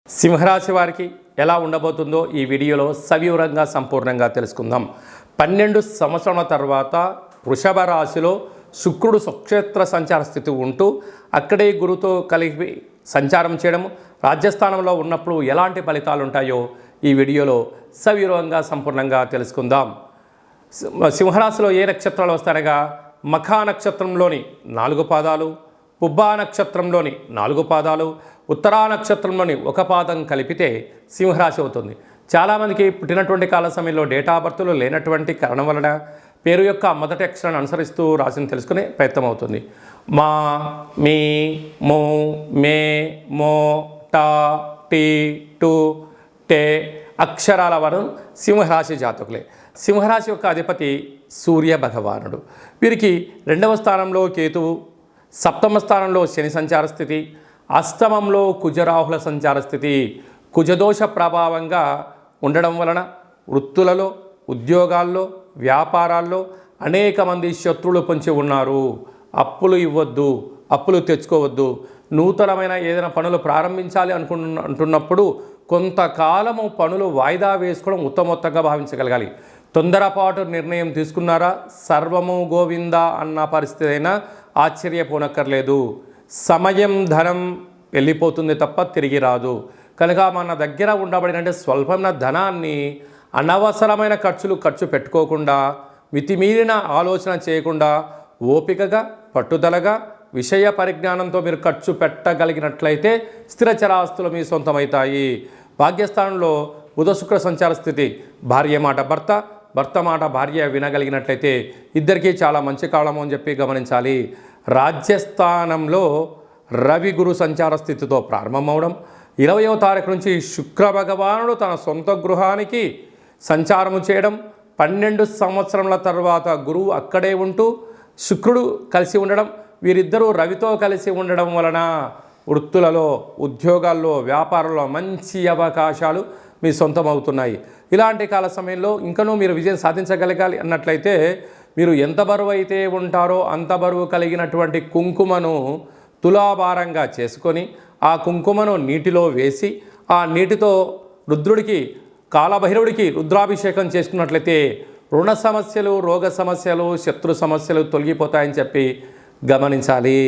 సింహరాశి వారికి ఎలా ఉండబోతుందో ఈ వీడియోలో సవివరంగా సంపూర్ణంగా తెలుసుకుందాం. 12 సంవత్సరాల తర్వాత వృషభ రాశిలో శుక్రుడు స్వక్షేత్ర సంచార స్థితి ఉంటూ అక్కడే గురుతో కలిపి సంచారం చేయడం, రాజ్యస్థానంలో ఉన్నప్పుడు ఎలాంటి ఫలితాలు ఉంటాయో ఈ వీడియోలో సవివరంగా సంపూర్ణంగా తెలుసుకుందాం. సింహరాశిలో ఏ నక్షత్రాలు వస్తాయనగా మఖా నక్షత్రంలోని 4 పాదాలు, పుబ్బా నక్షత్రంలోని 4 పాదాలు, ఉత్తరా నక్షత్రంలోని 1 పాదం కలిపితే సింహరాశి అవుతుంది. చాలామందికి పుట్టినటువంటి కాల సమయంలో డేటా బర్త్లు లేనటువంటి కారణం వలన పేరు యొక్క మొదటి అక్షరాన్ని అనుసరిస్తూ రాశిని తెలుసుకునే ప్రయత్నం అవుతుంది. మా, మీ, మో, మే, మో, టా, టీ, టు, టే అక్షరాల వారు సింహరాశి జాతకులే. సింహరాశి యొక్క అధిపతి సూర్య భగవానుడు. వీరికి 2వ స్థానంలో కేతువు, 7వ స్థానంలో శని సంచార స్థితి, అష్టమంలో కుజరాహుల సంచార స్థితి. కుజదోష ప్రభావంగా ఉండడం వలన వృత్తులలో, ఉద్యోగాల్లో, వ్యాపారాల్లో అనేక మంది శత్రువులు పొంచి ఉన్నారు. అప్పులు ఇవ్వద్దు, అప్పులు తెచ్చుకోవద్దు. నూతనమైన ఏదైనా పనులు ప్రారంభించాలి అంటున్నప్పుడు కొంతకాలము పనులు వాయిదా వేసుకోవడం ఉత్తమోత్తంగా భావించగలగాలి. తొందరపాటు నిర్ణయం తీసుకున్నారా సర్వము గోవింద అన్న పరిస్థితి అయినా ఆశ్చర్యపోనక్కర్లేదు. సమయం, ధనం వెళ్ళిపోతుంది తప్ప తిరిగి రాదు. కనుక మన దగ్గర ఉండబడినంటే స్వల్పమైన ధనాన్ని అనవసరమైన ఖర్చు పెట్టుకోకుండా, మితిమీరిన ఆలోచన చేయకుండా ఓపికగా, పట్టుదలగా, విషయ పరిజ్ఞానంతో మీరు ఖర్చు పెట్టగలిగినట్లయితే స్థిరచరాస్తులు మీ సొంతమవుతాయి. భాగ్యస్థానంలో బుధ శుక్ర సంచార స్థితి. భార్య మాట భర్త, భర్త మాట భార్య వినగలిగినట్లయితే ఇద్దరికీ చాలా మంచి కాలము అని చెప్పి గమనించాలి. రాజ్యస్థానంలో రవి గురు సంచార స్థితితో ప్రారంభమవడం, 20వ తారీఖు నుంచి శుక్ర భగవానుడు తన సొంత గృహానికి సంచారము చేయడం, 12 సంవత్సరముల తర్వాత గురువు అక్కడే ఉంటూ శుక్రుడు కలిసి ఉండడం, వీరిద్దరూ రవితో కలిసి ఉండడం వలన వృత్తులలో, ఉద్యోగాల్లో, వ్యాపారంలో మంచి అవకాశాలు మీ సొంతం అవుతున్నాయి. ఇలాంటి కాల సమయంలో ఇంకనూ మీరు విజయం సాధించగలగాలి అన్నట్లయితే మీరు ఎంత బరువు అయితే ఉంటారో అంత బరువు కలిగినటువంటి కుంకుమను తులాభారంగా చేసుకొని ఆ కుంకుమను నీటిలో వేసి ఆ నీటితో రుద్రుడికి, కాలభైరవుడికి రుద్రాభిషేకం చేసుకున్నట్లయితే రుణ సమస్యలు, రోగ సమస్యలు, శత్రు సమస్యలు తొలగిపోతాయని చెప్పి గమనించాలి.